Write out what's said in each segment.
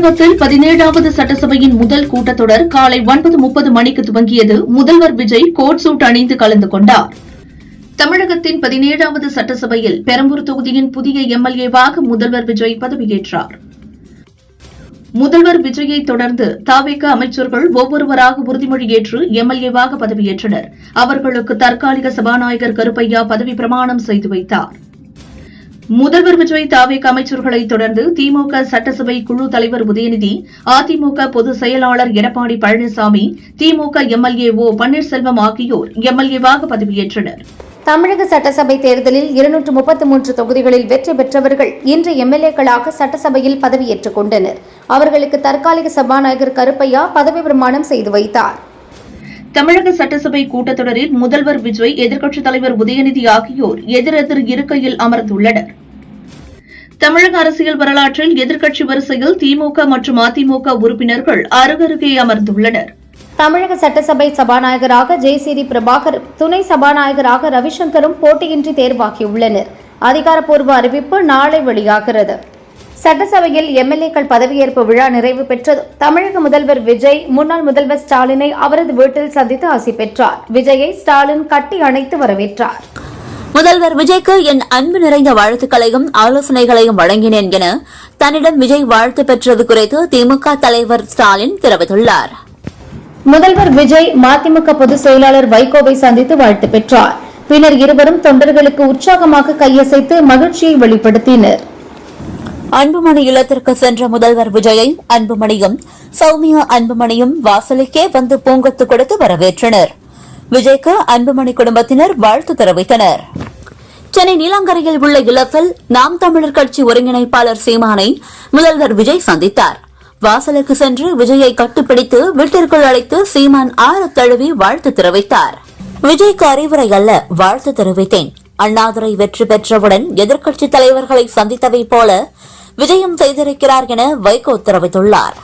தமிழகத்தில் 17வது சட்டசபையின் முதல் கூட்டத்தொடர் காலை 9:30 மணிக்கு துவங்கியது. முதல்வர் விஜய் கோட் சூட் அணிந்து கலந்து கொண்டார். தமிழகத்தின் 17வது சட்டசபையில் பெரம்பூர் தொகுதியின் புதிய எம்எல்ஏவாக முதல்வர் விஜய் பதவியேற்றார். முதல்வர் விஜயை தொடர்ந்து தவிக அமைச்சர்கள் ஒவ்வொருவராக உறுதிமொழி ஏற்று எம்எல்ஏவாக பதவியேற்றனர். அவர்களுக்கு தற்காலிக சபாநாயகர் கருப்பையா பதவி பிரமாணம் செய்து வைத்தார். முதல்வர் விஜய் தவிக அமைச்சர்களை தொடர்ந்து திமுக சட்டசபை குழு தலைவர் உதயநிதி, அதிமுக பொதுச் செயலாளர் எடப்பாடி பழனிசாமி, திமுக எம்எல்ஏ ஓ பன்னீர்செல்வம் ஆகியோர் எம்எல்ஏவாக பதவியேற்றனர். தமிழக சட்டசபை தேர்தலில் 233 தொகுதிகளில் வெற்றி பெற்றவர்கள் இன்று எம்எல்ஏக்களாக சட்டசபையில் பதவியேற்றுக் கொண்டனர். அவர்களுக்கு தற்காலிக சபாநாயகர் கருப்பையா பதவி பிரமாணம் செய்து வைத்தார். தமிழக சட்டசபை கூட்டத்தொடரில் முதல்வர் விஜய், எதிர்க்கட்சித் தலைவர் உதயநிதி ஆகியோர் எதிரெதிர் இருக்கையில் அமர்ந்துள்ளனர். தமிழக அரசியல் வரலாற்றில் எதிர்க்கட்சி வரிசையில் திமுக மற்றும் அதிமுக உறுப்பினர்கள் அருகருகே அமர்ந்துள்ளனர். தமிழக சட்டசபை சபாநாயகராக ஜெயசிடி பிரபாகர், துணை சபாநாயகராக ரவிசங்கரும் போட்டியின்றி தேர்வாகியுள்ளனர். அதிகாரப்பூர்வ அறிவிப்பு நாளை வெளியாகிறது. சட்டசபையில் எம்எல்ஏக்கள் பதவியேற்பு விழா நிறைவு பெற்றது. தமிழக முதல்வர் விஜய் முன்னாள் முதல்வர் ஸ்டாலினை அவரது வீட்டில் சந்தித்து ஆசி பெற்றார். விஜயை ஸ்டாலின் கட்டி அணைத்து வரவேற்றார். முதல்வர் விஜய்க்கு என் அன்பு நிறைந்த வாழ்த்துக்களையும் ஆலோசனைகளையும் வழங்கினேன் என தன்னிடம் விஜய் வாழ்த்து பெற்றது குறித்து திமுக தலைவர் ஸ்டாலின் தெரிவித்துள்ளார். முதல்வர் விஜய் மதிமுக பொதுச் செயலாளர் வைகோவை சந்தித்து வாழ்த்து பெற்றார். பின்னர் இருவரும் தொண்டர்களுக்கு உற்சாகமாக கையசைத்து மகிழ்ச்சியை வெளிப்படுத்தினர். அன்புமணி இல்லத்திற்கு சென்ற முதல்வர் விஜயை அன்புமணியும் சௌமியா அன்புமணியும் வாசலுக்கே வந்து பூங்கொத்து கொடுத்து வரவேற்றனர். விஜய்க்கு அன்புமணி குடும்பத்தினர் வாழ்த்து தெரிவித்தனர். சென்னை நீலாங்கரையில் உள்ள இல்லத்தில் நாம் தமிழர் கட்சி ஒருங்கிணைப்பாளர் சீமானை முதல்வர் விஜய் சந்தித்தார். வாசலுக்கு சென்று விஜயை கட்டுப்பிடித்து வீட்டிற்குள் அழைத்து சீமான் ஆற தழுவி வாழ்த்து தெரிவித்தார். விஜய்க்கு அறிவுரை அல்ல, வாழ்த்து தெரிவித்தேன். அண்ணாதுரை வெற்றி பெற்றவுடன் எதிர்க்கட்சித் தலைவர்களை சந்தித்ததை போல விஜயம் செய்திருக்கிறார் என வைகோ தெரிவித்துள்ளார்.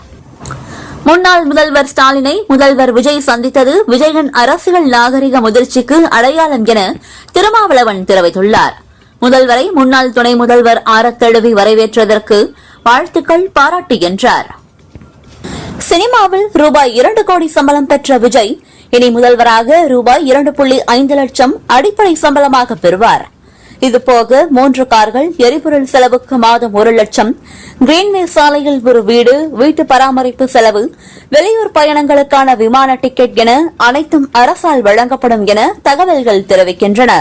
முன்னாள் முதல்வர் ஸ்டாலினை முதல்வர் விஜய் சந்தித்தது விஜயன் அரசியல் நாகரிக முதிர்ச்சிக்கு அடையாளம் என திருமாவளவன் தெரிவித்துள்ளார். முதல்வரை முன்னாள் துணை முதல்வர் ஆரத் தழுவி வரவேற்றதற்கு வாழ்த்துக்கள், பாராட்டு என்றார். சினிமாவில் ரூபாய் 2 கோடி சம்பளம் பெற்ற விஜய் இனி முதல்வராக ரூபாய் 2.5 லட்சம் அடிப்படை சம்பளமாக பெறுவார். இதுபோக 3 கார்கள், எரிபொருள் செலவுக்கு மாதம் 1 லட்சம், கிரீன்வே சாலையில் ஒரு வீடு, வீட்டு பராமரிப்பு செலவு, வெளியூர் பயணங்களுக்கான விமான டிக்கெட் என அனைத்தும் அரசால் வழங்கப்படும் என தகவல்கள் தெரிவிக்கின்றன.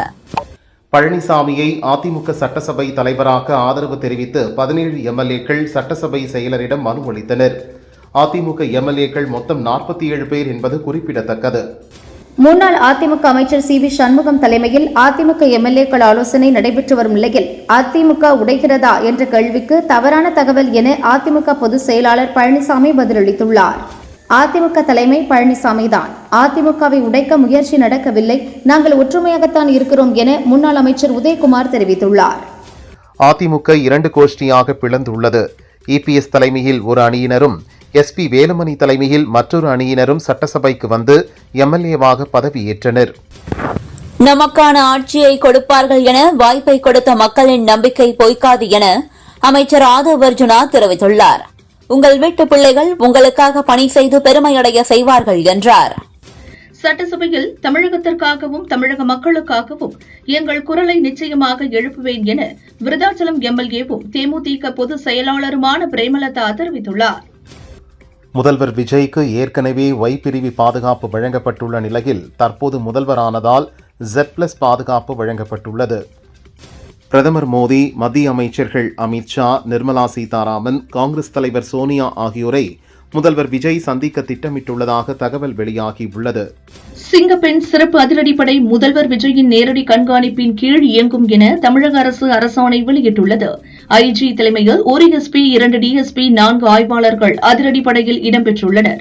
பழனிசாமியை அதிமுக சட்டசபை தலைவராக ஆதரவு தெரிவித்து 17 எம்எல்ஏக்கள் சட்டசபை செயலரிடம் மனு அளித்தனர். அதிமுக எம்எல்ஏக்கள் மொத்தம் 47 பேர் என்பது குறிப்பிடத்தக்கது. முன்னாள் அதிமுக அமைச்சர் சி வி சண்முகம் தலைமையில் அதிமுக எம்எல்ஏக்கள் ஆலோசனை நடைபெற்று வரும் நிலையில் அதிமுக உடைகிறதா என்ற கேள்விக்கு தவறான தகவல் என அதிமுக பொதுச் செயலாளர் பழனிசாமி பதிலளித்துள்ளார். அதிமுக தலைமை பழனிசாமி தான். அதிமுகவை உடைக்க முயற்சி நடக்கவில்லை, நாங்கள் ஒற்றுமையாகத்தான் இருக்கிறோம் என முன்னாள் அமைச்சர் உதயகுமார் தெரிவித்துள்ளார். அதிமுக 2 கோஷ்டியாக பிளந்துள்ளது. இபிஎஸ் தலைமையில் ஒரு அணியினரும் எஸ்பி வேலுமணி தலைமையில் மற்றொரு அணியினரும் சட்டசபைக்கு வந்து எம்எல்ஏவாக பதவியேற்றனர். நமக்கான ஆட்சியை கொடுப்பார்கள் என வாய்ப்பை கொடுத்த மக்களின் நம்பிக்கை பொய்க்காது என அமைச்சர் ஆதவ் அர்ஜுனா தெரிவித்துள்ளார். உங்கள் வீட்டு பிள்ளைகள் உங்களுக்காக பணி செய்து பெருமையடைய செய்வார்கள் என்றார். சட்டசபையில் தமிழகத்திற்காகவும் தமிழக மக்களுக்காகவும் எங்கள் குரலை நிச்சயமாக எழுப்புவேன் என விருதாச்சலம் எம்எல்ஏவும் தேமுதிக பொதுச் செயலாளருமான பிரேமலதா தெரிவித்துள்ளார். முதல்வர் விஜய்க்கு ஏற்கனவே ஒய் பிரிவு பாதுகாப்பு வழங்கப்பட்டுள்ள நிலையில் தற்போது முதல்வரானதால் Z+ பாதுகாப்பு வழங்கப்பட்டுள்ளது. பிரதமர் மோடி, மத்திய அமைச்சர்கள் அமித்ஷா, நிர்மலா சீதாராமன், காங்கிரஸ் தலைவர் சோனியா ஆகியோரை முதல்வர் விஜய் சந்திக்க திட்டமிட்டுள்ளதாக தகவல் வெளியாகியுள்ளது. சிங்கப்பெண் சிறப்பு அதிரடிப்படை முதல்வர் விஜயின் நேரடி கண்காணிப்பின் கீழ் இயங்கும் என தமிழக அரசு அரசாணை வெளியிட்டுள்ளது. ஐஜி தலைமையில் 1 எஸ்பி, 2 டிஎஸ்பி, 4 ஆய்வாளர்கள் அதிரடிப்படையில் இடம்பெற்றுள்ளனர்.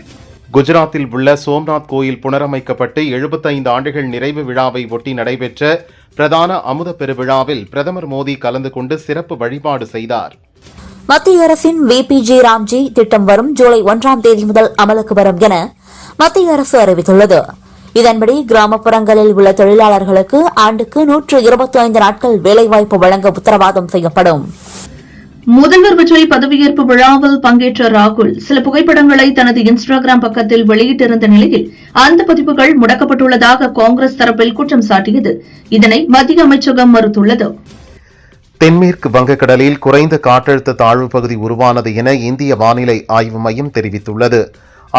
குஜராத்தில் உள்ள சோம்நாத் கோயில் புனரமைக்கப்பட்டு 75 ஆண்டுகள் நிறைவு விழாவை ஒட்டி நடைபெற்ற பிரதான அமுத பெருவிழாவில் பிரதமர் மோடி கலந்து கொண்டு சிறப்பு வழிபாடு செய்தார். மத்திய அரசின் விபிஜி ராம்ஜி திட்டம் வரும் ஜூலை 1ஆம் தேதி முதல் அமலுக்கு வரும் என மத்திய அரசு அறிவித்துள்ளது. இதன்படி கிராமப்புறங்களில் உள்ள தொழிலாளர்களுக்கு ஆண்டுக்கு 125 நாட்கள் வேலைவாய்ப்பு வழங்க உத்தரவாதம் செய்யப்படும். முதல்வர் விஜய் பதவியேற்பு விழாவில் பங்கேற்ற ராகுல் சில புகைப்படங்களை தனது இன்ஸ்டாகிராம் பக்கத்தில் வெளியிட்டிருந்த நிலையில் அந்த பதிவுகள் முடக்கப்பட்டுள்ளதாக காங்கிரஸ் தரப்பில் குற்றம் சாட்டியது. இதனை மத்திய அமைச்சகம் மறுத்துள்ளது. தென்மேற்கு வங்கக்கடலில் குறைந்த காற்றழுத்த தாழ்வு பகுதி உருவானது என இந்திய வானிலை ஆய்வு மையம் தெரிவித்துள்ளது.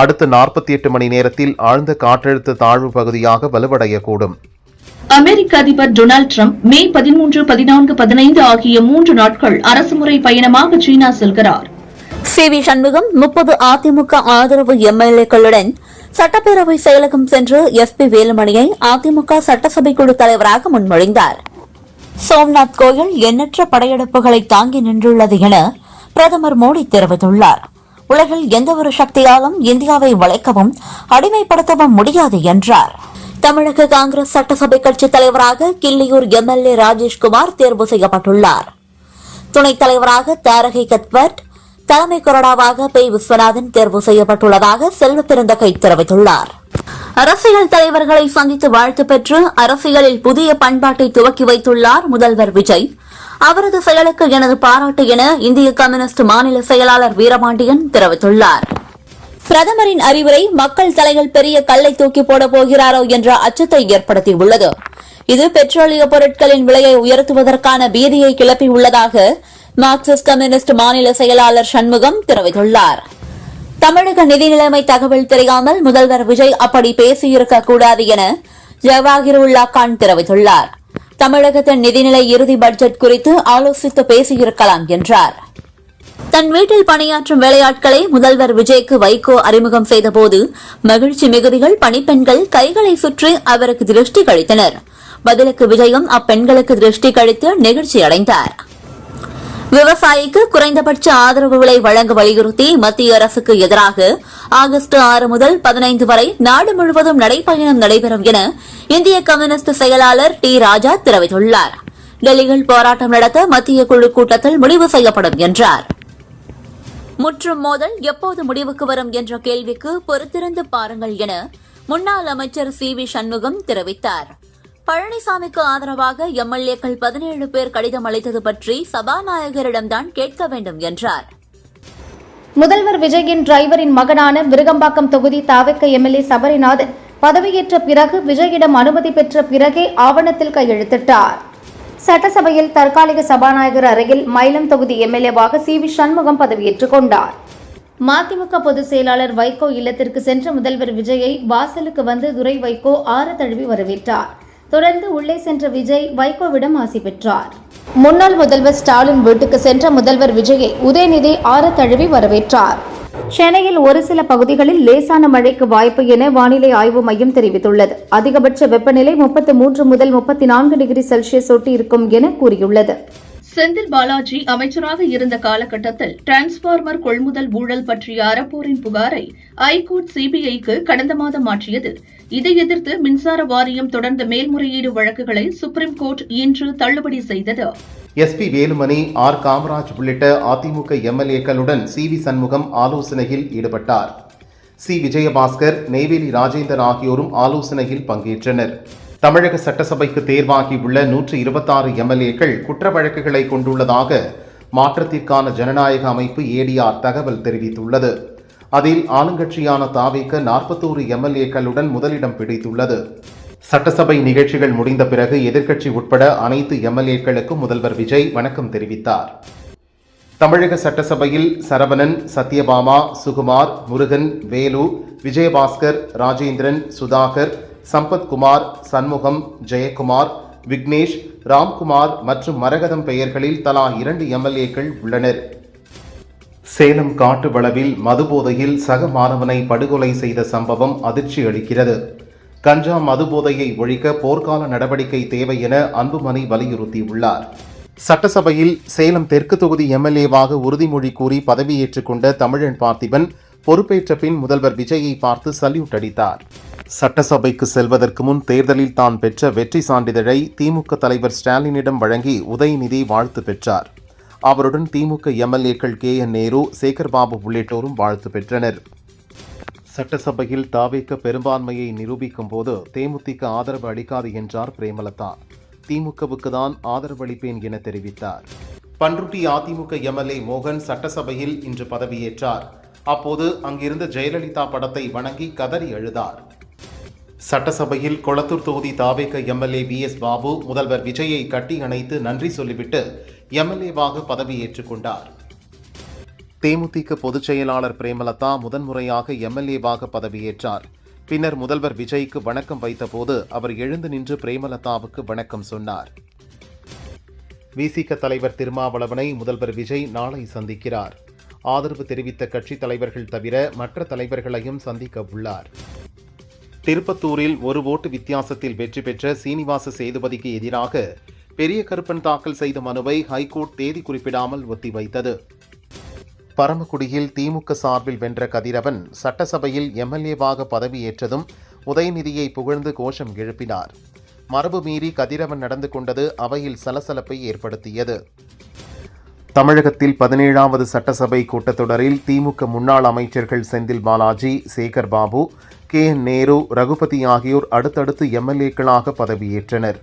அடுத்த 48 மணி நேரத்தில் ஆழ்ந்த காற்றழுத்த தாழ்வு பகுதியாக வலுவடையக்கூடும். அமெரிக்க அதிபர் டொனால்டு டிரம்ப் மே 13, 14, 15 ஆகிய 3 நாட்கள் அரசுமுறை பயணமாக சீனா செல்கிறார். சி.வி. சண்முகம் 30 அதிமுக ஆதரவு எம்எல்ஏக்களுடன் சட்டப்பேரவை செயலகம் சென்று எஸ்.பி. வேலுமணியை அதிமுக சட்டசபை குழு தலைவராக முன்மொழிந்தார். சோம்நாத் கோயில் எண்ணற்ற படையெடுப்புகளை தாங்கி நின்றுள்ளது என பிரதமர் மோடி தெரிவித்துள்ளார். உலகில் எந்தவொரு சக்தியாலும் இந்தியாவை வளைக்கவும் அடிமைப்படுத்தவும் முடியாது என்றார். தமிழக காங்கிரஸ் சட்டசபை கட்சித் தலைவராக கிள்ளியூர் எம்எல்ஏ ராஜேஷ்குமார் தேர்வு செய்யப்பட்டுள்ளார். துணைத் தலைவராக தாரகை கத்வட், தலைமை கொறடாவாக பை விஸ்வநாதன் தேர்வு செய்யப்பட்டுள்ளதாக செல்வ பெருந்தகை தெரிவித்துள்ளார். அரசியல் தலைவர்களை சந்தித்து வாழ்த்து பெற்று அரசியலில் புதிய பண்பாட்டை துவக்கி வைத்துள்ளார் முதல்வர் விஜய். அவரது செயலுக்கு எனது பாராட்டு என இந்திய கம்யூனிஸ்ட் மாநில செயலாளர் வீரபாண்டியன் தெரிவித்துள்ளார். பிரதமரின் அறிவுரை மக்கள் தலையில் பெரிய கல்லை தூக்கி போடப் போகிறாரோ என்ற அச்சத்தை ஏற்படுத்தியுள்ளது. இது பெட்ரோலிய பொருட்களின் விலையை உயர்த்துவதற்கான பீதியை கிளப்பியுள்ளதாக மார்க்சிஸ்ட் கம்யூனிஸ்ட் மாநில செயலாளர் சண்முகம் தெரிவித்துள்ளார். தமிழக நிதி நிலைமை தகவல் தெரியாமல் முதல்வர் விஜய் அப்படி பேசியிருக்கக்கூடாது என ஜவாஹிருல்லா கான் தெரிவித்துள்ளார். தமிழகத்தின் நிதிநிலை இறுதி பட்ஜெட் குறித்து ஆலோசித்து பேசியிருக்கலாம் என்றார். தன் வீட்டில் பணியாற்றும் வேலையாட்களை முதல்வர் விஜய்க்கு வைகோ அறிமுகம் செய்தபோது மகிழ்ச்சி மிகுதிகள் பணிப்பெண்கள் கைகளை சுற்றி அவருக்கு திருஷ்டி கழித்தனர். பதிலுக்கு விஜயும் அப்பெண்களுக்கு திருஷ்டி கழித்து நெகிழ்ச்சி அடைந்தார். விவசாயிக்கு குறைந்தபட்ச ஆதரவு விலை வழங்க வலியுறுத்தி மத்திய அரசுக்கு எதிராக ஆகஸ்ட் 6 முதல் 15 வரை நாடு முழுவதும் நடைபயணம் நடைபெறும் என இந்திய கம்யூனிஸ்ட் செயலாளர் டி. ராஜா தெரிவித்துள்ளார். டெல்லியில் போராட்டம் நடத்த மத்திய குழு கூட்டத்தில் முடிவு செய்யப்படும் என்றார். முற்றும் மோதல் எப்போது முடிவுக்கு வரும் என்ற கேள்விக்கு பொறுத்திருந்து பாருங்கள் என முன்னாள் அமைச்சர் சி.வி. சண்முகம் தெரிவித்தார். பழனிசாமிக்கு ஆதரவாக எம்எல்ஏக்கள் 17 பேர் கடிதம் அளித்தது பற்றி சபாநாயகரிடம்தான் கேட்க வேண்டும் என்றார். முதல்வர் விஜயின் டிரைவரின் மகனான விருகம்பாக்கம் தொகுதி தாவக எம்எல்ஏ சபரிநாதன் பதவியேற்ற பிறகு விஜயிடம் அனுமதி பெற்ற பிறகே ஆவணத்தில் கையெழுத்திட்டார். சட்டசபையில் தற்காலிக சபாநாயகர் அறையில் மயிலம் தொகுதி எம்எல்ஏவாக சி.வி. சண்முகம் பதவியேற்றுக் கொண்டார். மதிமுக பொதுச் செயலாளர் வைகோ இல்லத்திற்கு சென்ற முதல்வர் விஜயை வாசலுக்கு வந்து துரை வைகோ ஆற தழுவி வரவேற்றார். தொடர்ந்து உள்ளே சென்ற விஜய் வைகோவிடம் ஆசி பெற்றார். முன்னாள் முதல்வர் ஸ்டாலின் வீட்டுக்கு சென்ற முதல்வர் விஜயை உதயநிதி ஆற தழுவி வரவேற்றார். சென்னையில் ஒரு சில பகுதிகளில் லேசான மழைக்கு வாய்ப்பு என வானிலை ஆய்வு மையம் தெரிவித்துள்ளது. அதிகபட்ச வெப்பநிலை 33 முதல் 34 டிகிரி செல்சியஸ் ஒட்டி இருக்கும் என கூறியுள்ளது. செந்தில் பாலாஜி அமைச்சராக இருந்த காலகட்டத்தில் டிரான்ஸ்பார்மர் கொள்முதல் ஊழல் பற்றிய அறப்போரின் புகாரை ஐகோர்ட் சிபிஐக்கு கடந்த மாதம் மாற்றியது. இதை எதிர்த்து மின்சார வாரியம் தொடர்ந்த மேல்முறையீடு வழக்குகளை சுப்ரீம் கோர்ட் இன்று தள்ளுபடி செய்தது. எஸ்.பி. வேலுமணி, ஆர். காமராஜ் உள்ளிட்ட அதிமுக எம்எல்ஏக்களுடன் சி.வி. சண்முகம் ஆலோசனையில் ஈடுபட்டார். சி. விஜயபாஸ்கர், நெய்வேலி ராஜேந்தர் ஆகியோரும் ஆலோசனையில் பங்கேற்றனர். தமிழக சட்டசபைக்கு தேர்வாகியுள்ள 126 எம்எல்ஏக்கள் குற்ற வழக்குகளை கொண்டுள்ளதாக மாற்றத்திற்கான ஜனநாயக அமைப்பு ஏடிஆர் தகவல் தெரிவித்துள்ளது. அதில் ஆளுங்கட்சியான தாவேக 41 எம்எல்ஏக்களுடன் முதலிடம் பிடித்துள்ளது. சட்டசபை நிகழ்ச்சிகள் முடிந்த பிறகு எதிர்க்கட்சி உட்பட அனைத்து எம்எல்ஏக்களுக்கும் முதல்வர் விஜய் வணக்கம் தெரிவித்தார். தமிழக சட்டசபையில் சரவணன், சத்யபாமா, சுகுமார், முருகன், வேலு, விஜயபாஸ்கர், ராஜேந்திரன், சுதாகர், சம்பத்குமார், சண்முகம், ஜெயக்குமார், விக்னேஷ், ராம்குமார் மற்றும் மரகதம் பெயர்களில் தலா 2 எம்எல்ஏக்கள் உள்ளனர். சேலம் காட்டுவளவில் மதுபோதையில் சக மாணவனை படுகொலை செய்த சம்பவம் அதிர்ச்சி அளிக்கிறது. கஞ்சா மதுபோதையை ஒழிக்க போர்க்கால நடவடிக்கை தேவை என அன்புமணி வலியுறுத்தியுள்ளார். சட்டசபையில் சேலம் தெற்கு தொகுதி எம்எல்ஏவாக உறுதிமொழி கூறி பதவியேற்றுக் கொண்ட தமிழன் பார்த்திபன் பொறுப்பேற்ற பின் முதல்வர் விஜயை பார்த்து சல்யூட் அடித்தார். சட்டசபைக்கு செல்வதற்கு முன் தேர்தலில் தான் பெற்ற வெற்றி சான்றிதழை திமுக தலைவர் ஸ்டாலினிடம் வழங்கி உதயநிதி வாழ்த்து பெற்றார். அவருடன் திமுக எம்எல்ஏக்கள் கே.என். நேரு, சேகர்பாபு உள்ளிட்டோரும் வாழ்த்து பெற்றனர். சட்டசபையில் தாவேக பெரும்பான்மையை நிரூபிக்கும் போது தேமுதிக ஆதரவு அளிக்காது என்றார் பிரேமலதா. திமுகவுக்கு தான் ஆதரவு அளிப்பேன் என தெரிவித்தார். பன்ருட்டி அதிமுக எம்எல்ஏ மோகன் சட்டசபையில் இன்று பதவியேற்றார். அப்போது அங்கிருந்த ஜெயலலிதா படத்தை வணங்கி கதறி அழுதார். சட்டசபையில் கொளத்தூர் தொகுதி தாவேக எம்எல்ஏ VS பாபு முதல்வர் விஜயை கட்டி அணைத்து நன்றி சொல்லிவிட்டு எம்எல்ஏவாக பதவியேற்றுக் கொண்டார். தேமுதிக பொதுச் செயலாளர் பிரேமலதா முதன்முறையாக எம்எல்ஏவாக பதவியேற்றார். பின்னர் முதல்வர் விஜய்க்கு வணக்கம் வைத்தபோது அவர் எழுந்து நின்று பிரேமலதாவுக்கு வணக்கம் சொன்னார். விசிக தலைவர் திருமாவளவனை முதல்வர் விஜய் நாளை சந்திக்கிறார். ஆதரவு தெரிவித்த கட்சித் தலைவர்கள் தவிர மற்ற தலைவர்களையும் சந்திக்க உள்ளார். திருப்பத்தூரில் ஒரு ஓட்டு வித்தியாசத்தில் வெற்றி பெற்ற சீனிவாச சேதுபதிக்கு எதிராக பெரிய கருப்பன் தாக்கல் செய்த மனுவை ஹைகோர்ட் தேதி குறிப்பிடாமல் ஒத்திவைத்தது. பரமக்குடியில் திமுக சார்பில் வென்ற கதிரவன் சட்டசபையில் எம்எல்ஏவாக பதவியேற்றதும் உதயநிதியை புகழ்ந்து கோஷம் எழுப்பினார். மரபு மீறி கதிரவன் நடந்து கொண்டது அவையில் சலசலப்பை ஏற்படுத்தியது. தமிழகத்தில் 17வது சட்டசபை கூட்டத்தொடரில் திமுக முன்னாள் அமைச்சர்கள் செந்தில் பாலாஜி, சேகர் பாபு, KN நேரு, ரகுபதி ஆகியோர் அடுத்தடுத்து எம்எல்ஏக்களாக பதவியேற்றனர்.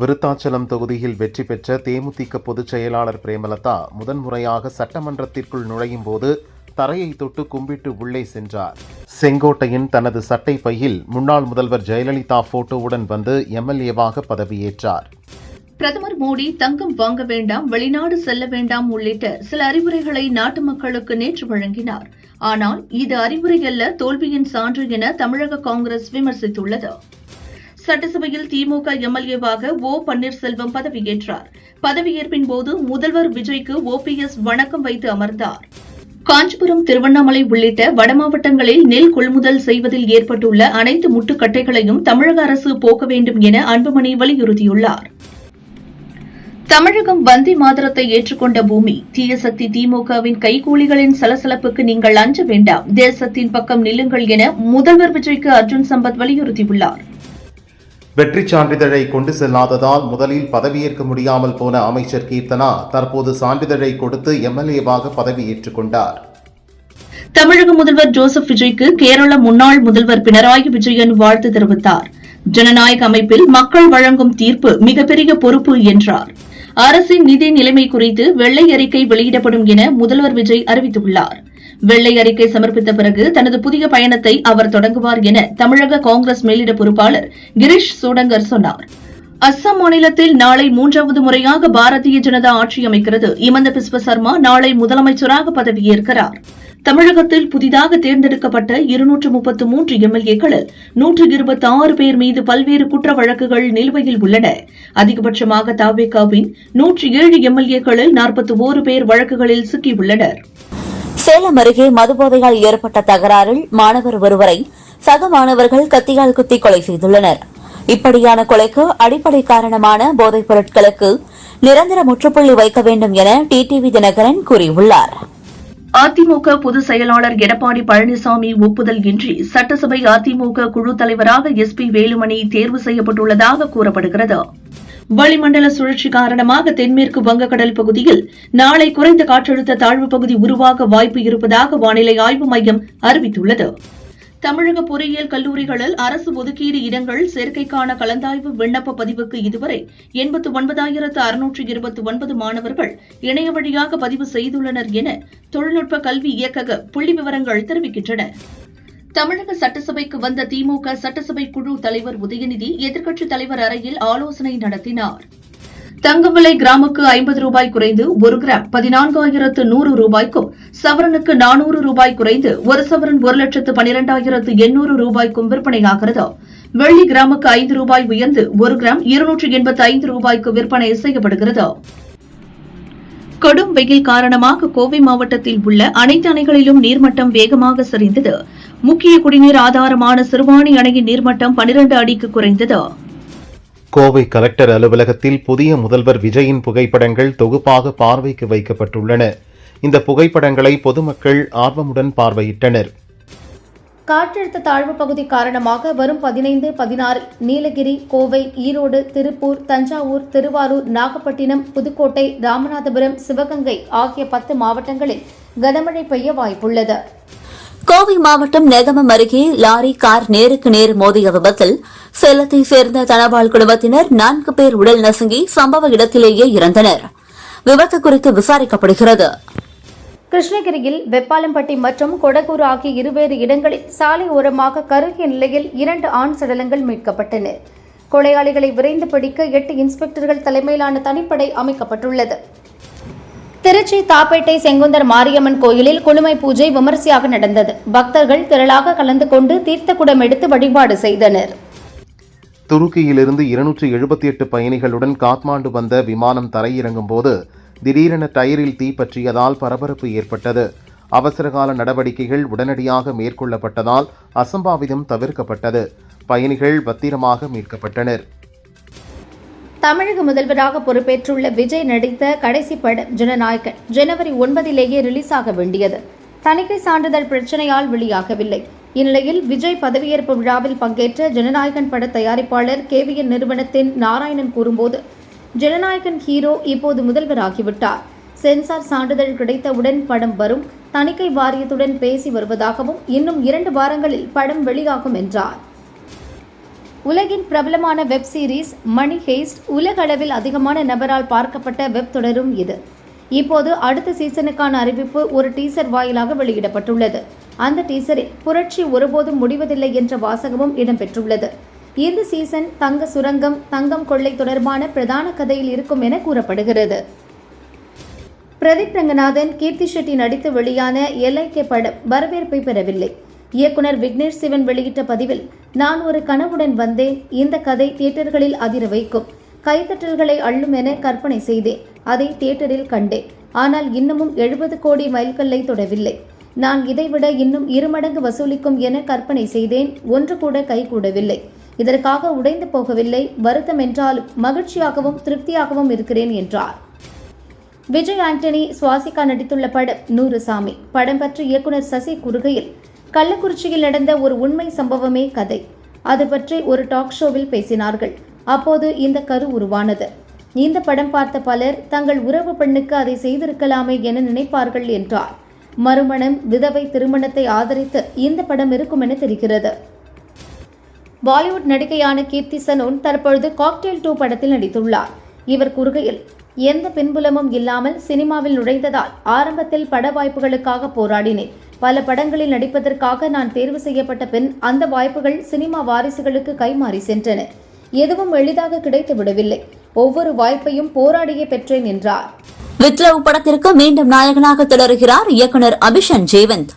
விருத்தாச்சலம் தொகுதியில் வெற்றி பெற்ற தேமுதிக பொதுச் செயலாளர் பிரேமலதா முதன்முறையாக சட்டமன்றத்திற்குள் நுழையும் போது தரையை தொட்டு கும்பிட்டு உள்ளே சென்றார். செங்கோட்டையின் தனது சட்டை பையில் முன்னாள் முதல்வர் ஜெயலலிதா போட்டோவுடன் வந்து எம்எல்ஏவாக பதவியேற்றார். பிரதமர் மோடி தங்கம் வாங்க வேண்டாம், வெளிநாடு செல்ல வேண்டாம் உள்ளிட்ட சில அறிவுரைகளை நாட்டு மக்களுக்கு நேற்று வழங்கினார். ஆனால் இது அறிவுரை அல்ல, தோல்வியின் சான்று என தமிழக காங்கிரஸ் விமர்சித்துள்ளது. சட்டசபையில் திமுக எம்எல்ஏவாக O. பன்னீர்செல்வம் பதவியேற்றார். பதவியேற்பின் போது முதல்வர் விஜய்க்கு OPS வணக்கம் வைத்து அமர்ந்தார். காஞ்சிபுரம், திருவண்ணாமலை உள்ளிட்ட வடமாவட்டங்களில் நெல் கொள்முதல் செய்வதில் ஏற்பட்டுள்ள அனைத்து முட்டுக்கட்டைகளையும் தமிழக அரசு போக்க வேண்டும் என அன்புமணி வலியுறுத்தியுள்ளார். தமிழகம் வந்தே மாதரத்தை ஏற்றுக்கொண்ட பூமி. தீய சக்தி திமுகவின் கைகூலிகளின் சலசலப்புக்கு நீங்கள் அஞ்ச வேண்டாம், தேசத்தின் பக்கம் நில்லுங்கள் என முதல்வர் விஜய்க்கு அர்ஜுன் சம்பத் வலியுறுத்தியுள்ளார். வெற்றி சான்றிதழை கொண்டு செல்லாததால் முதலில் பதவியேற்க முடியாமல் போன அமைச்சர் கீர்த்தனா தற்போது சான்றிதழை கொடுத்து எம்எல்ஏவாக பதவியேற்றுக் கொண்டார். தமிழக முதல்வர் ஜோசப் விஜய்க்கு கேரள முன்னாள் முதல்வர் பினராயி விஜயன் வாழ்த்து தெரிவித்தார். ஜனநாயக அமைப்பில் மக்கள் வழங்கும் தீர்ப்பு மிகப்பெரிய பொறுப்பு என்றார். அரசின் நிதி நிலைமை குறித்து வெள்ளை அறிக்கை வெளியிடப்படும் என முதல்வர் விஜய் அறிவித்துள்ளார். வெள்ளை அறிக்கை சமர்ப்பித்த பிறகு தனது புதிய பயணத்தை அவர் தொடங்குவார் என தமிழக காங்கிரஸ் மேலிட பொறுப்பாளர் கிரீஷ் சோடங்கர் சொன்னார். அஸ்ஸாம் மாநிலத்தில் நாளை 3வது முறையாக பாரதிய ஜனதா ஆட்சி அமைக்கிறது. இமந்த பிஸ்வ சர்மா நாளை முதலமைச்சராக பதவியேற்கிறார். தமிழகத்தில் புதிதாக தேர்ந்தெடுக்கப்பட்ட 233 எம்எல்ஏக்களில் 126 பேர் மீது பல்வேறு குற்ற வழக்குகள் நிலுவையில் உள்ளன. அதிகபட்சமாக தாவேகாவின் 107 எம்எல்ஏக்களில் 41 பேர் வழக்குகளில் சிக்கியுள்ளனர். சேலம் அருகே மதுபோதையால் ஏற்பட்ட தகராறில் மாணவர் ஒருவரை சக மாணவர்கள் கத்தியால் குத்தி கொலை செய்துள்ளனர். இப்படியான கொலைக்கு அடிப்படை காரணமான போதைப் பொருட்களுக்கு நிரந்தர முற்றுப்புள்ளி வைக்க வேண்டும் என டிடிவி தினகரன் கூறியுள்ளார். அதிமுக பொதுச் செயலாளர் எடப்பாடி பழனிசாமி ஒப்புதல் இன்றி சட்டசபை அதிமுக குழு தலைவராக SP வேலுமணி தேர்வு செய்யப்பட்டுள்ளதாக கூறப்படுகிறது. வளிமண்டல சுழற்சி காரணமாக தென்மேற்கு வங்கக்கடல் பகுதியில் நாளை குறைந்த காற்றழுத்த தாழ்வு பகுதி உருவாக வாய்ப்பு இருப்பதாக வானிலை ஆய்வு மையம் அறிவித்துள்ளது. தமிழக பொறியியல் கல்லூரிகளில் அரசு ஒதுக்கீடு இடங்கள் சேர்க்கைக்கான கலந்தாய்வு விண்ணப்ப பதிவுக்கு இதுவரை 89,629 மாணவர்கள் இணைய வழியாக பதிவு செய்துள்ளனர் என தொழில்நுட்ப கல்வி இயக்கக புள்ளி விவரங்கள் தெரிவிக்கின்றன. தமிழக சட்டசபைக்கு வந்த திமுக சட்டசபை குழு தலைவர் உதயநிதி எதிர்க்கட்சித் தலைவர் அறையில் ஆலோசனை நடத்தினார். தங்கம் விலை கிராமுக்கு 50 ரூபாய் குறைந்து 1 கிராம் 14,100 ரூபாய்க்கும், சவரனுக்கு 400 ரூபாய் குறைந்து 1 சவரன் 1,12,800 ரூபாய்க்கும் விற்பனையாகிறது. வெள்ளி கிராமுக்கு 5 ரூபாய் உயர்ந்து 1 கிராம் 285 ரூபாய்க்கு விற்பனை செய்யப்படுகிறது. கடும் வெயில் காரணமாக கோவை மாவட்டத்தில் உள்ள அனைத்து அணைகளிலும் நீர்மட்டம் வேகமாக சரிந்தது. முக்கிய குடிநீர் ஆதாரமான சிறுவாணி அணையின் நீர்மட்டம் 12 அடிக்கு குறைந்தது. கோவை கலெக்டர் அலுவலகத்தில் புதிய முதல்வர் விஜயின் புகைப்படங்கள் தொகுப்பாக பார்வைக்கு வைக்கப்பட்டுள்ளன. இந்த புகைப்படங்களை பொதுமக்கள் ஆர்வமுடன் பார்வையிட்டனர். காற்றழுத்த தாழ்வு பகுதி காரணமாக வரும் 15, 16 நீலகிரி, கோவை, ஈரோடு, திருப்பூர், தஞ்சாவூர், திருவாரூர், நாகப்பட்டினம், புதுக்கோட்டை, ராமநாதபுரம், சிவகங்கை ஆகிய 10 மாவட்டங்களில் கனமழை பெய்ய வாய்ப்புள்ளது. கோவை மாவட்டம் நெகமம் அருகே லாரி கார் நேருக்கு நேர் மோதிய விபத்தில் சேலத்தை சேர்ந்த தனபால் குடும்பத்தினர் 4 பேர் உடல் நசுங்கி சம்பவ இடத்திலேயே இறந்தனர். விபத்து குறித்து விசாரிக்கப்படுகிறது. கிருஷ்ணகிரியில் வெப்பாலம்பட்டி மற்றும் கொடகூர் ஆகிய இருவேறு இடங்களில் சாலை ஓரமாக கருகிய நிலையில் 2 ஆண் சடலங்கள் மீட்கப்பட்டன. கொலையாளிகளை விரைந்து பிடிக்க 8 இன்ஸ்பெக்டர்கள் தலைமையிலான தனிப்படை அமைக்கப்பட்டுள்ளது. திருச்சி தாப்பேட்டை செங்குந்தர் மாரியம்மன் கோயிலில் குளுமை பூஜை விமரிசையாக நடந்தது. பக்தர்கள் திரளாக கலந்து கொண்டு தீர்த்தக்குடம் எடுத்து வழிபாடு செய்தனர். துருக்கியிலிருந்து 278 பயணிகளுடன் காத்மாண்டு வந்த விமானம் தரையிறங்கும் போது திடீரென டயரில் தீ பற்றியதால் பரபரப்பு ஏற்பட்டது. அவசரகால நடவடிக்கைகள் உடனடியாக மேற்கொள்ளப்பட்டதால் அசம்பாவிதம் தவிர்க்கப்பட்டது. பயணிகள் பத்திரமாக மீட்கப்பட்டனர். தமிழக முதல்வராக பொறுப்பேற்றுள்ள விஜய் நடித்த கடைசி படம் ஜனநாயகன் ஜனவரி 9 ரிலீஸ் ஆக வேண்டியது. தணிக்கை சான்றிதழ் பிரச்சனையால் வெளியாகவில்லை. இந்நிலையில் விஜய் பதவியேற்பு விழாவில் பங்கேற்ற ஜனநாயகன் பட தயாரிப்பாளர் KVN நிறுவனத்தின் நாராயணன் கூறும்போது, ஜனநாயகன் ஹீரோ இப்போது முதல்வராகிவிட்டார். சென்சார் சான்றிதழ் கிடைத்தவுடன் படம் வரும். தணிக்கை வாரியத்துடன் பேசி வருவதாகவும் இன்னும் 2 வாரங்களில் படம் வெளியாகும் என்றார். உலகின் பிரபலமான வெப் சீரிஸ் மணி ஹெய்ஸ்ட் உலக அளவில் அதிகமான நபரால் பார்க்கப்பட்ட வெப் தொடரும் இது. இப்போது அடுத்த சீசனுக்கான அறிவிப்பு ஒரு டீசர் வாயிலாக வெளியிடப்பட்டுள்ளது. அந்த டீசரில் புரட்சி ஒருபோதும் முடிவதில்லை என்ற வாசகமும் இடம்பெற்றுள்ளது. இந்த சீசன் தங்க சுரங்கம், தங்கம் கொள்ளை தொடர்பான பிரதான கதையில் இருக்கும் என கூறப்படுகிறது. பிரதீப் ரங்கநாதன், கீர்த்தி ஷெட்டி நடித்து வெளியான LIK படம் வரவேற்பை பெறவில்லை. இயக்குனர் விக்னேஷ் சிவன் வெளியிட்ட பதிவில், நான் ஒரு கனவுடன் வந்தேன். இந்த கதை தியேட்டர்களில் அதிர வைக்கும், கைத்தட்டல்களை அள்ளும் என கற்பனை செய்தேன். அதை தியேட்டரில் கண்டேன். ஆனால் இன்னமும் 70 கோடி மைல்கல்லை தொடவில்லை. நான் இதைவிட இன்னும் 2 மடங்கு வசூலிக்கும் என கற்பனை செய்தேன். ஒன்று கூட கைகூடவில்லை. இதற்காக உடைந்து போகவில்லை. வருத்தம் என்றாலும் மகிழ்ச்சியாகவும் திருப்தியாகவும் இருக்கிறேன் என்றார். விஜய் ஆண்டனி, சுவாசிகா நடித்துள்ள படம் 100 சாமி. படம் பற்றி இயக்குனர் சசி கூறுகையில், கள்ளக்குறிச்சியில் நடந்த ஒரு உண்மை சம்பவமே கதை. அது பற்றி ஒரு டாக் ஷோவில் பேசினார்கள். அப்போது இந்த கரு உருவானது. இந்த படம் பார்த்த பலர் தங்கள் உறவு பெண்ணுக்கு அதை செய்திருக்கலாமே என நினைப்பார்கள் என்றார். மறுமணம், விதவை திருமணத்தை ஆதரித்து இந்த படம் இருக்கும் என தெரிகிறது. பாலிவுட் நடிகையான கீர்த்தி சனோன் தற்பொழுது காக்டெயில் 2 படத்தில் நடித்துள்ளார். இவர் கூறுகையில், எந்த பின்புலமும் இல்லாமல் சினிமாவில் நுழைந்ததால் ஆரம்பத்தில் பட வாய்ப்புகளுக்காக போராடினேன். பல படங்களில் நடிப்பதற்காக நான் தேர்வு செய்யப்பட்ட பின் அந்த வாய்ப்புகள் சினிமா வாரிசுகளுக்கு கைமாறி சென்றன. எதுவும் எளிதாக கிடைத்து விடவில்லை. ஒவ்வொரு வாய்ப்பையும் போராடியே பெற்றேன் என்றார். வித்லவ் படத்திற்கு மீண்டும் நாயகனாக தொடருகிறார் இயக்குனர் அபிஷன் ஜெயவந்த்.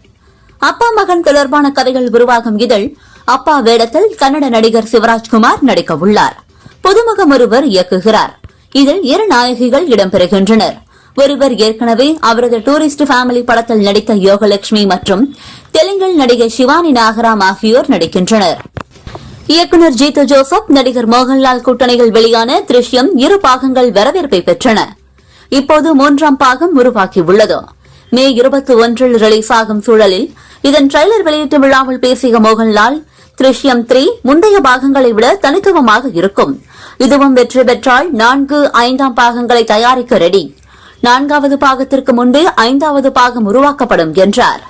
அப்பா மகன் தொடர்பான கதைகள் உருவாகும் இதழ் அப்பா வேடத்தில் கன்னட நடிகர் சிவராஜ்குமார் நடிக்க உள்ளார். புதுமுகம் ஒருவர் இயக்குகிறார். இதில் 2 நாயகிகள் இடம்பெறுகின்றனர். ஒருவர் ஏற்கனவே அவரது டூரிஸ்ட் ஃபேமிலி படத்தில் நடித்த யோகலட்சுமி மற்றும் தெலுங்கில் நடிகை சிவானி நாகராம் ஆகியோர் நடிக்கின்றனர். இயக்குனர் ஜீத்து ஜோசப், நடிகர் மோகன்லால் கூட்டணியில் வெளியான திருஷ்யம் 2 பாகங்கள் வரவேற்பை பெற்றன. இப்போது 3ஆம் பாகம் உருவாக்கியுள்ளது. மே 21 ரிலீஸ் ஆகும் சூழலில் இதன் ட்ரெய்லர் வெளியீட்டு விழாவில் பேசிய மோகன்லால், திருஷ்யம் 3 முந்தைய பாகங்களை விட தனித்துவமாக இருக்கும். இதுவும் வெற்றி பெற்றால் 4, 5ஆம் பாகங்களை தயாரிக்க ரெடி. 4வது பாகத்திற்கு முன்பே 5வது பாகம் உருவாக்கப்படும் என்றார்.